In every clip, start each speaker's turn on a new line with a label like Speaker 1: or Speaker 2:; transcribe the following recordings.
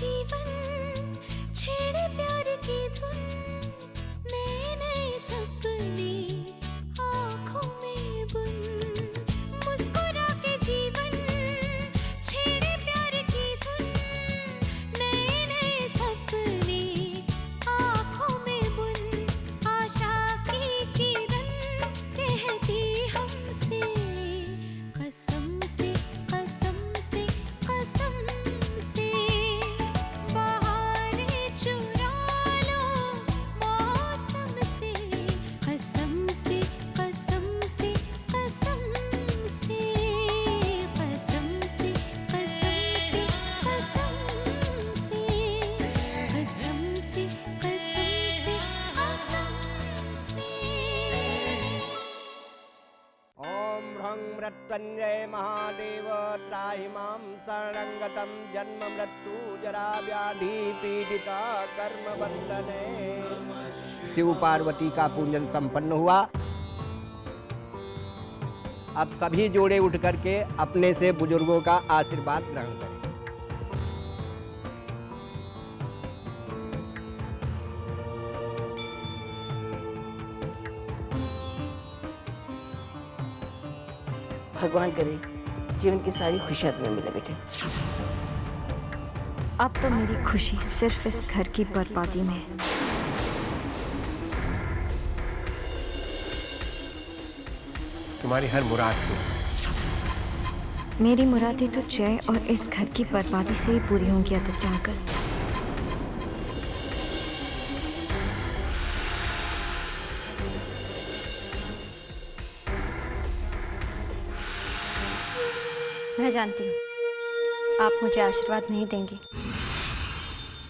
Speaker 1: जीवन छेड़े प्यार की धुन, नए नए सपने आँखों में बुन। मुस्कुरा के जीवन छेड़े प्यार की धुन, नए नए सपने आँखों में बुन। आशा की किरण कहती हमसे कसम से, कसम से, कसम से, बहारें चुरा लो मौसम से। कसम से, कसम से, कसम से, कसम से, कसम से, कसम से, कसम से, कसम से, कसम से।
Speaker 2: ओम ह्रं मृत्युंजय महादेव त्राहि मां शरणं गतं जन्म मृत्यु जरा व्याधि पीड़िता कर्म बंधने। शिव पार्वती का पूजन संपन्न हुआ। अब सभी जोड़े उठ करके अपने से बुजुर्गों का आशीर्वाद ग्रहण करें।
Speaker 3: भगवान करे जीवन की सारी खुशियां तुम्हें मिले बेटे।
Speaker 4: अब तो मेरी खुशी सिर्फ इस घर की बर्बादी में है।
Speaker 5: तुम्हारी हर मुराद को
Speaker 4: मेरी मुरादें तो जय और इस घर की बर्बादी से ही पूरी होंगी आदित्य अंकल। मैं जानती हूँ आप मुझे आशीर्वाद नहीं देंगी।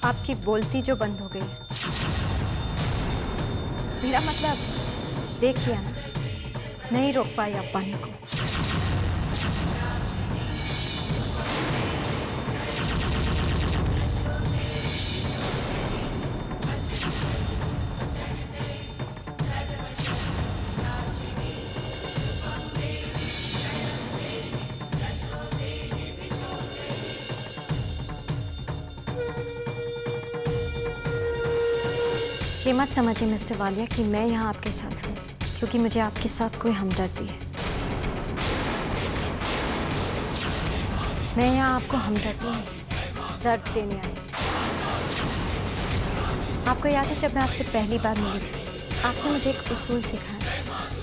Speaker 4: आपकी बोलती जो बंद हो गई है। मेरा मतलब देख लिया ना, नहीं रोक पाई आप पानी को। ये मत समझिए मिस्टर वालिया कि मैं यहाँ आपके साथ हूँ क्योंकि मुझे आपके साथ कोई हमदर्दी है। मैं यहाँ आपको हमदर्दी नहीं, दर्द देने आई। आपको याद है जब मैं आपसे पहली बार मिली थी, आपने मुझे एक उसूल सिखाया,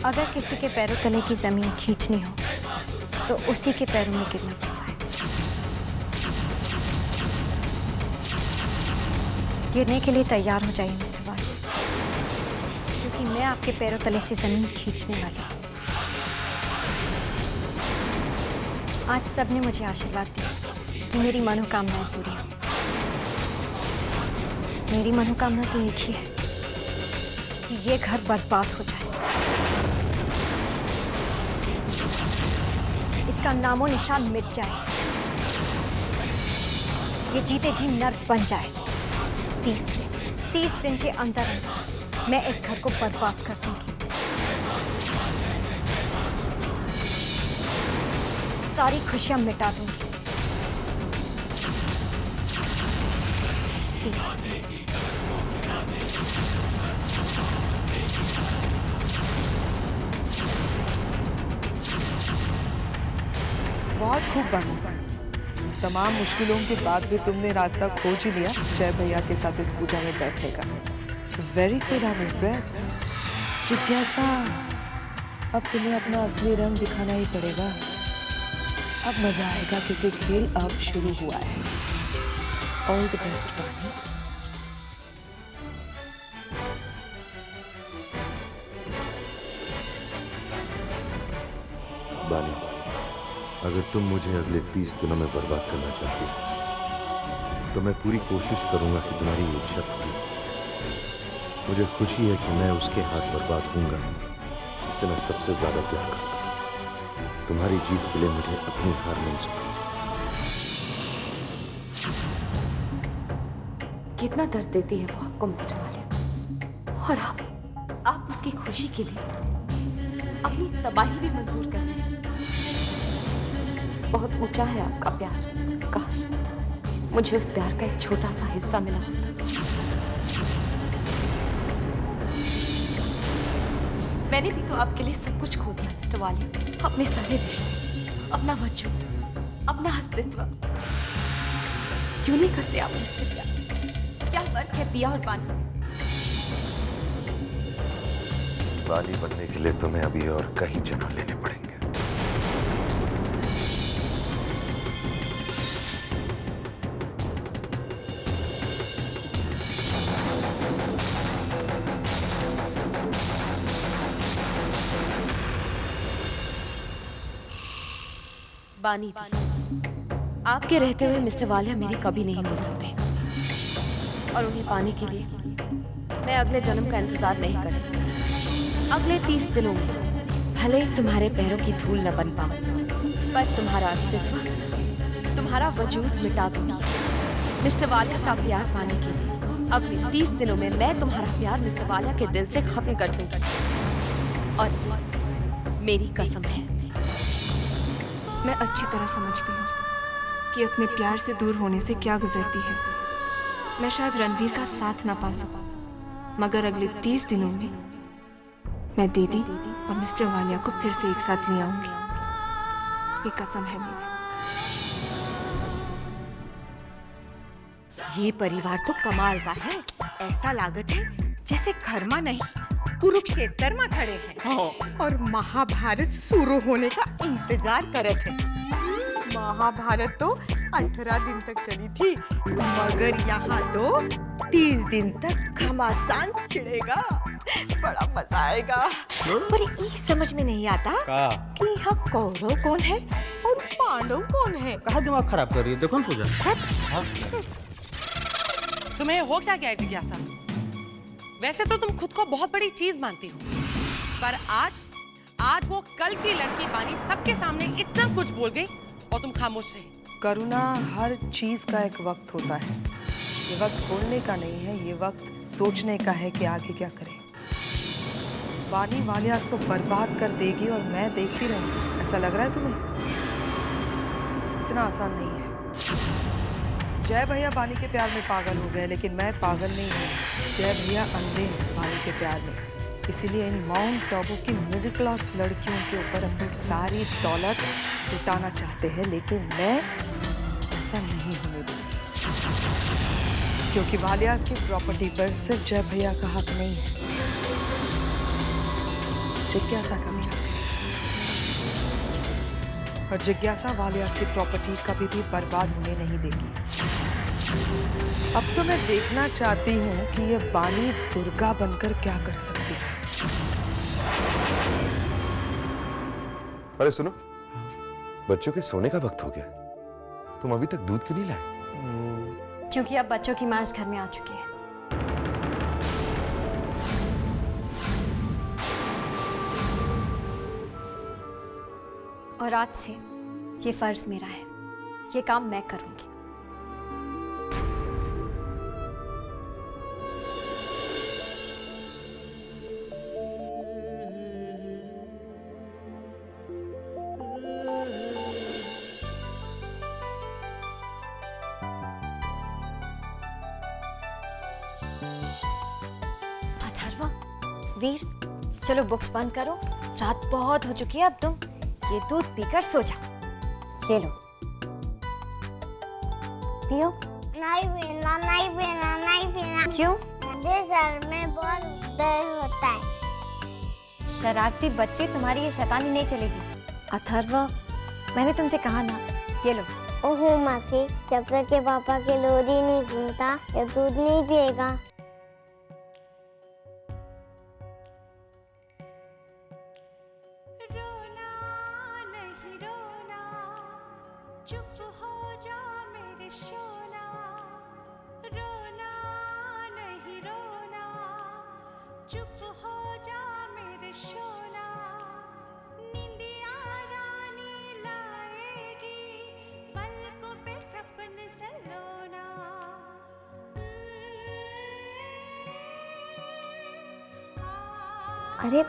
Speaker 4: अगर किसी के पैरों तले की ज़मीन खींचनी हो तो उसी के पैरों में गिरना पड़ता है। गिरने के लिए तैयार हो जाइए मिस्टर वालिया, क्योंकि मैं आपके पैरों तले से ज़मीन खींचने वाली हूँ। आज सबने मुझे आशीर्वाद दिया कि मेरी मनोकामनाएं पूरी हों। मेरी मनोकामना तो एक ही है कि ये घर बर्बाद हो जाए, इसका नामो निशान मिट जाए, ये जीते जी नर्क बन जाए। 30 दिन के अंदर मैं इस घर को बर्बाद कर दूंगी। सारी खुशियां मिटा दूंगी। 30 दिन।
Speaker 6: बहुत खूब बानू। तमाम मुश्किलों के बाद भी तुमने रास्ता खोज ही लिया जय भैया के साथ इस पूजा में बैठने का। Very good, I am impress. जिज्ञासा, अब तुम्हें अपना असली रंग दिखाना ही पड़ेगा। अब मजा आएगा क्योंकि खेल अब शुरू हुआ है। ऑल द बेस्ट बानू।
Speaker 7: बानी, अगर तुम मुझे अगले 30 दिनों में बर्बाद करना चाहती हो तो मैं पूरी कोशिश करूंगा कि तुम्हारी ये इच्छा पूरी हो। मुझे खुशी है कि मैं उसके हाथ बर्बाद होऊंगा जिससे मैं सबसे ज्यादा प्यार करता हूं। तुम्हारी जीत के लिए मुझे अपनी हार नहीं स्वीकारनी।
Speaker 3: कितना दर्द देती है वो आपको मिस्टर वालिया, और आप उसकी खुशी के लिए अपनी तबाही भी मंजूर कर रहे हैं। बहुत ऊंचा है आपका प्यार। काश मुझे उस प्यार का एक छोटा सा हिस्सा मिला होता। मैंने भी तो आपके लिए सब कुछ खो दिया मिस्टर वालिया, अपने सारे रिश्ते, अपना वजूद, अपना अस्तित्व। क्यों नहीं करते आप मुझसे प्यार? क्या फर्क है पिया और पानी?
Speaker 7: वाली बनने के लिए तुम्हें अभी और कई जन्म लेने पड़ेंगे।
Speaker 3: बानी, आपके रहते हुए मिस्टर वालिया मेरे कभी नहीं हो सकते, और उन्हें पाने के लिए मैं अगले जन्म का इंतजार नहीं कर सकती। अगले 30 दिनों में भले ही तुम्हारे पैरों की धूल न बन पाऊं, पर तुम्हारा अस्तित्व, तुम्हारा वजूद मिटा दूंगी। मिस्टर वालिया का प्यार पाने के लिए अगले 30 दिनों में मैं तुम्हारा प्यार मिस्टर वालिया के दिल से खत्म कर दूंगी। और मेरी कसम है,
Speaker 8: मैं अच्छी तरह समझती हूँ कि अपने प्यार से दूर होने से क्या गुजरती है। मैं शायद रणवीर का साथ ना पा सकूं, मगर अगले 30 दिनों में मैं दीदी और मिस्टर वालिया को फिर से एक साथ ले आऊंगी। ये कसम है मेरी।
Speaker 9: ये परिवार तो कमाल का है। ऐसा लागत है जैसे घर में नहीं कुरुक्षेत्र में खड़े हैं और महाभारत शुरू होने का इंतजार करे थे। महाभारत तो 18 दिन तक चली थी, मगर यहाँ तो 30 दिन तक घमासान छिड़ेगा। बड़ा मजा आएगा। पर ये समझ में नहीं आता कि यहाँ कौरव कौन है और पांडव कौन है।
Speaker 10: कहाँ दिमाग खराब कर रही है? देखो ना पूजा।
Speaker 11: तुम्हें हो क्या गया जिज्ञासा? वैसे तो तुम खुद को बहुत बड़ी चीज मानती हो, पर आज वो कल की लड़की बानी सबके सामने इतना कुछ बोल गई और तुम खामोश रही।
Speaker 6: करुणा, हर चीज का एक वक्त होता है। ये वक्त बोलने का नहीं है, ये वक्त सोचने का है कि आगे क्या करें। बानी वालिया को बर्बाद कर देगी और मैं देखती रहूंगी, ऐसा लग रहा है तुम्हें? इतना आसान नहीं है। जय भैया बानी के प्यार में पागल हो गए, लेकिन मैं पागल नहीं हूँ। जय भैया अंधे हैं बानी के प्यार में, इसीलिए इन माउंट आबू की मिडिल क्लास लड़कियों के ऊपर अपनी सारी दौलत लुटाना चाहते हैं, लेकिन मैं ऐसा नहीं होने दूंगी, क्योंकि वालियास की प्रॉपर्टी पर सिर्फ जय भैया का हक नहीं है, जिज्ञासा का भी हक है। और जिज्ञासा वालियास की प्रॉपर्टी कभी भी बर्बाद होने नहीं देगी। अब तो मैं देखना चाहती हूँ कि ये बानी दुर्गा बनकर क्या कर सकती है।
Speaker 7: अरे सुनो, बच्चों के सोने का वक्त हो गया, तुम अभी तक दूध क्यों नहीं लाए?
Speaker 4: क्योंकि अब बच्चों की माँ इस घर में आ चुकी है। और आज से ये फर्ज मेरा है, ये काम मैं करूंगी। अथर्वा, वीर, चलो बुक्स बंद करो, रात बहुत हो चुकी है। अब तुम ये दूध पीकर सो जाओ। ये लो, पियो।
Speaker 12: नहीं पीना, नहीं पीना, नहीं पीना।
Speaker 4: क्यों?
Speaker 12: मुझे सर में बहुत दर्द होता है।
Speaker 4: शरारती बच्चे, तुम्हारी ये शैतानी नहीं चलेगी। अथर्वा, मैंने तुमसे कहा ना, ये लो।
Speaker 12: ओहो मासी, जब तक के पापा की लोरी नहीं सुनता, ये दूध नहीं पिएगा।
Speaker 4: अरे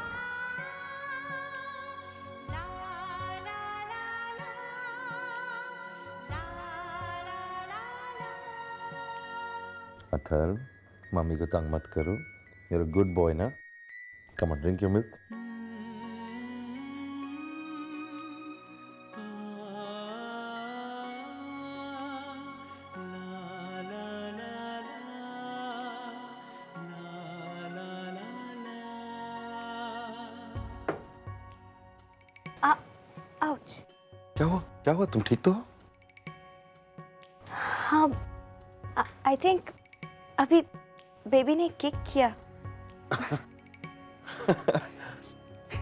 Speaker 7: अर्थर, मम्मी को तंग मत करो। You're a good boy ना? Come on, drink your milk.
Speaker 4: Ouch.
Speaker 7: क्या हुआ? क्या हुआ? तुम ठीक तो हो?
Speaker 4: हाँ, आई थिंक अभी बेबी ने किक किया।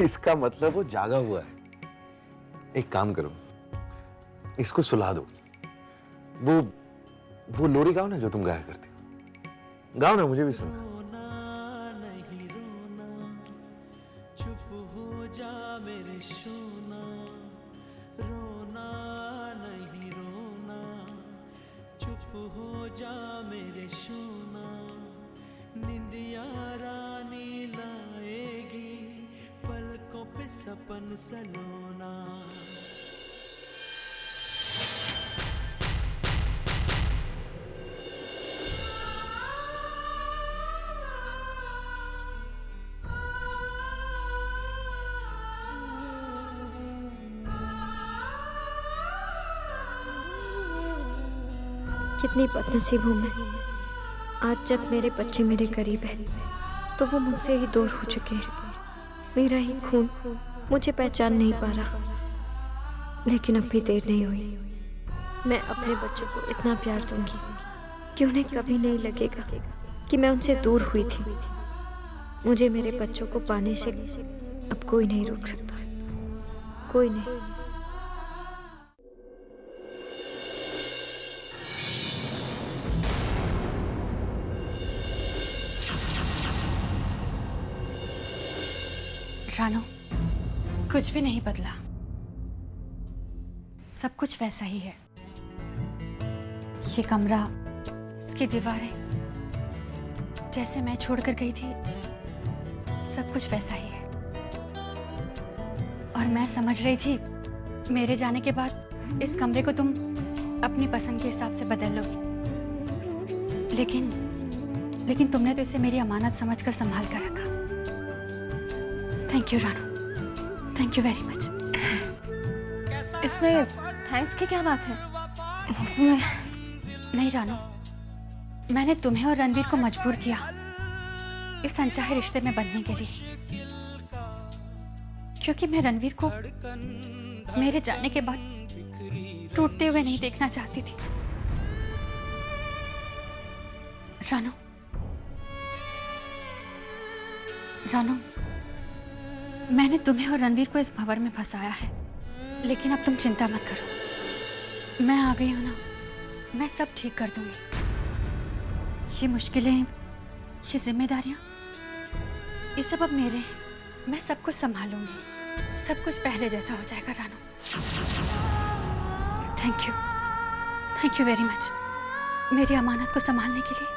Speaker 7: इसका मतलब वो जागा हुआ है। एक काम करो, इसको सुला दो। वो लोरी गाओ ना जो तुम गाया करती हो। गाओ ना, मुझे भी सुनना।
Speaker 13: सपन सलोना।
Speaker 4: कितनी बदनसीब हूँ मैं। आज जब मेरे बच्चे मेरे करीब हैं, तो वो मुझसे ही दूर हो चुके हैं। मेरा ही खून मुझे पहचान नहीं पा रहा। लेकिन अब भी देर नहीं हुई। मैं अपने बच्चों को इतना प्यार दूंगी कि उन्हें कभी नहीं लगेगा कि मैं उनसे दूर हुई थी। मुझे मेरे बच्चों को पाने से अब कोई नहीं रोक सकता, कोई नहीं।
Speaker 14: रानू, कुछ भी नहीं बदला। सब कुछ वैसा ही है। ये कमरा, इसकी दीवारें, जैसे मैं छोड़कर गई थी, सब कुछ वैसा ही है। और मैं समझ रही थी मेरे जाने के बाद इस कमरे को तुम अपनी पसंद के हिसाब से बदल लोगी। लेकिन तुमने तो इसे मेरी अमानत समझकर संभाल कर रखा। Thank you Ranu, thank you very much.
Speaker 3: इसमें थैंक्स की क्या बात है? उसमें
Speaker 14: नहीं रानू, मैंने तुम्हें और रणवीर को मजबूर किया इस अनचाहे रिश्ते में बंधने के लिए, क्योंकि मैं रणवीर को मेरे जाने के बाद टूटते हुए नहीं देखना चाहती थी। रानू, रानू, मैंने तुम्हें और रणवीर को इस भंवर में फंसाया है, लेकिन अब तुम चिंता मत करो। मैं आ गई हूं ना, मैं सब ठीक कर दूंगी। ये मुश्किलें, ये जिम्मेदारियां, ये सब अब मेरे हैं। मैं सब कुछ संभालूंगी। सब कुछ पहले जैसा हो जाएगा Ranu. Thank you very much मेरी अमानत को संभालने के लिए।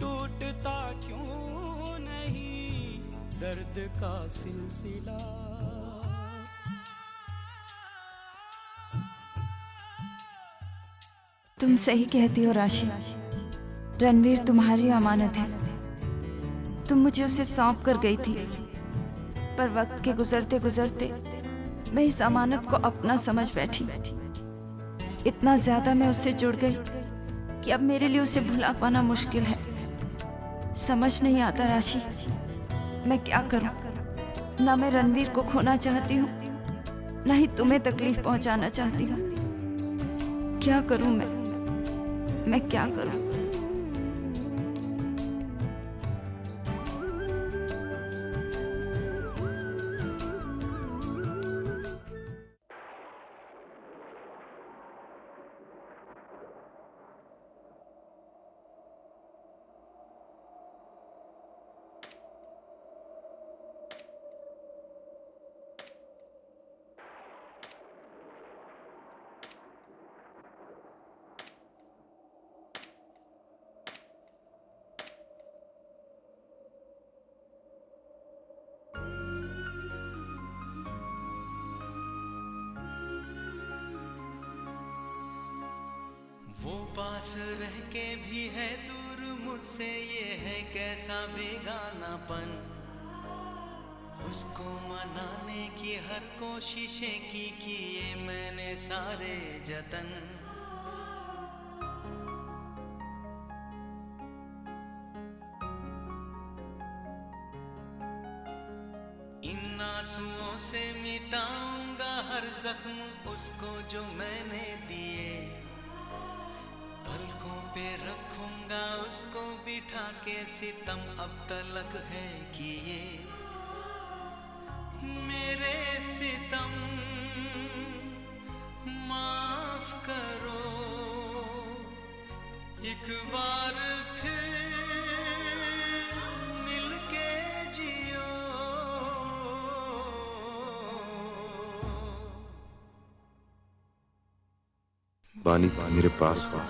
Speaker 13: टूटता क्यों नहीं दर्द का सिलसिला।
Speaker 15: तुम सही कहती हो राशि, रणवीर तुम्हारी अमानत है। तुम मुझे उसे सौंप कर गई थी, पर वक्त के गुजरते गुजरते मैं इस अमानत को अपना समझ बैठी। इतना ज्यादा मैं उससे जुड़ गई कि अब मेरे लिए उसे भुला पाना मुश्किल है। समझ नहीं आता राशि, मैं क्या करूं। ना मैं रणवीर को खोना चाहती हूँ, ना ही तुम्हें तकलीफ पहुंचाना चाहती हूँ। क्या करूं मैं क्या करूं।
Speaker 13: वो पास रह के भी है दूर मुझसे, ये है कैसा बेगानापन। उसको मनाने की हर कोशिशें की, किए मैंने सारे जतन। इन आंसुओं से मिटाऊंगा हर जख्म उसको जो मैंने दिए। पलकों पे रखूंगा उसको बिठा के, सितम अब तलक है किए। मेरे सितम माफ करो, एक बार फिर मिलके जियो।
Speaker 7: बानी मेरे पास हो,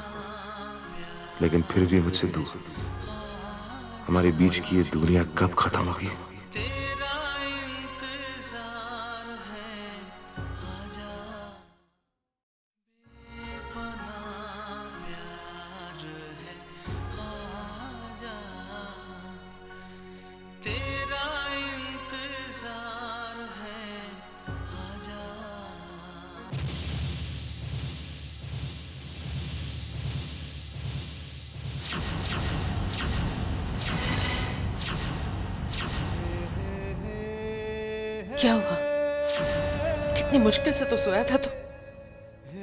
Speaker 7: लेकिन फिर भी मुझसे दूर। हमारे बीच की ये दूरियां कब खत्म होगी?
Speaker 11: क्या हुआ? कितनी मुश्किल से तो सोया था तो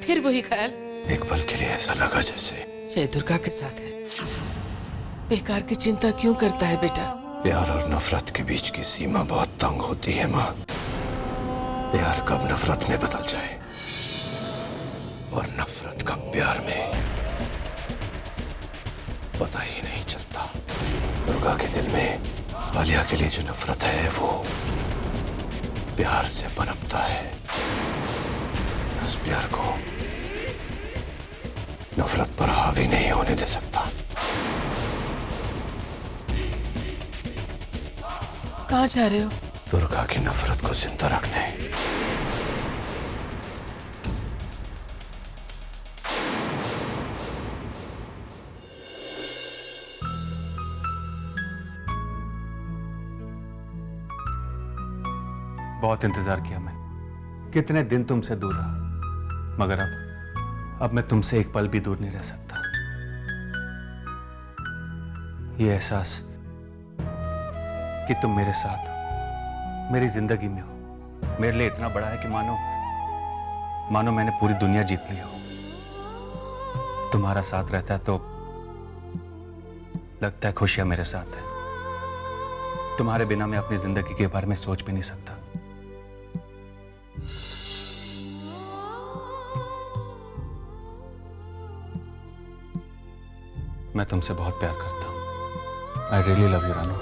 Speaker 11: फिर वही ख्याल।
Speaker 16: एक पल के लिए ऐसा लगा जैसे
Speaker 11: जय दुर्गा के साथ है। बेकार की चिंता क्यों करता है बेटा?
Speaker 16: प्यार और नफरत के बीच की सीमा बहुत तंग होती है माँ। प्यार कब नफरत में बदल जाए और नफरत कब प्यार में, पता ही नहीं चलता। दुर्गा के दिल में वालिया के लिए जो नफरत है वो प्यार से पनपता है। उस प्यार को नफरत पर हावी नहीं होने दे सकता।
Speaker 11: कहाँ जा रहे हो?
Speaker 16: दुर्गा की नफरत को जिंदा रखने।
Speaker 10: बहुत इंतजार किया मैं, कितने दिन तुमसे दूर रहा, मगर अब मैं तुमसे एक पल भी दूर नहीं रह सकता। ये एहसास कि तुम मेरे साथ मेरी जिंदगी में हो, मेरे लिए इतना बड़ा है कि मानो मैंने पूरी दुनिया जीत ली हो। तुम्हारा साथ रहता है तो लगता है खुशियां मेरे साथ है। तुम्हारे बिना मैं अपनी जिंदगी के बारे में सोच भी नहीं सकता। मैं तुमसे बहुत प्यार करता हूं। I really love you Ranu.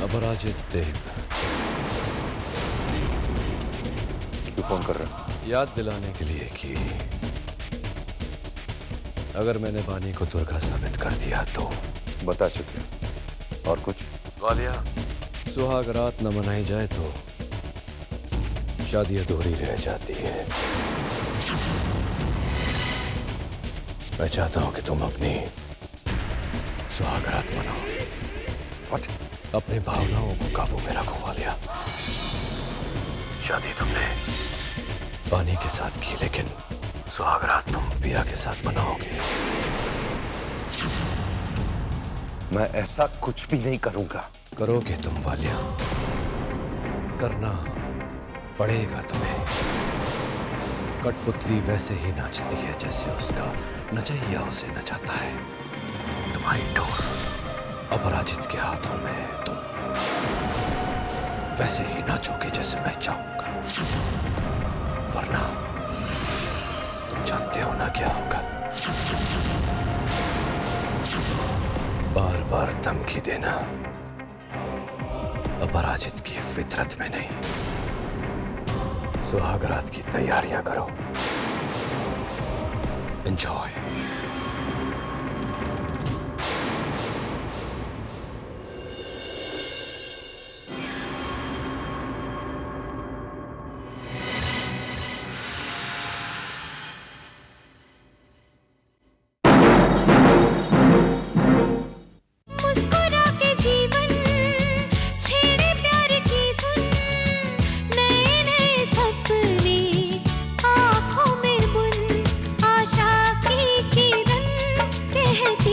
Speaker 16: अपराजित देव,
Speaker 7: क्यों फोन कर रहा है?
Speaker 16: याद दिलाने के लिए कि अगर मैंने बानी को दुर्गा साबित कर दिया तो
Speaker 7: बता चुके। और कुछ?
Speaker 16: वालिया, सुहाग रात न मनाई जाए तो शादी अधूरी रह जाती है। मैं चाहता हूं कि तुम अपनी सुहाग रात मनाओ। अपनी भावनाओं को काबू में रखो वालिया। शादी तुमने बानी के साथ की, लेकिन सुहाग रात तुम पिया के साथ मनाओगे।
Speaker 7: मैं ऐसा कुछ भी नहीं करूंगा।
Speaker 16: करोगे तुम वालिया, करना पड़ेगा तुम्हें। कठपुतली वैसे ही नाचती है जैसे उसका नचैया उसे नचाता है। तुम्हारी डोर अपराजित के हाथों में, तुम वैसे ही नाचोगे जैसे मैं चाहूंगा, वरना तुम जानते हो ना क्या होगा। बार बार धमकी देना अपराजित की फितरत में नहीं। सुहागरात की तैयारियां करो। एंजॉय।
Speaker 1: मुस्कुरा के जीवन छेड़े प्यार की धुन, नए नए सपने आँखों में बुन, आशा की किरण कहती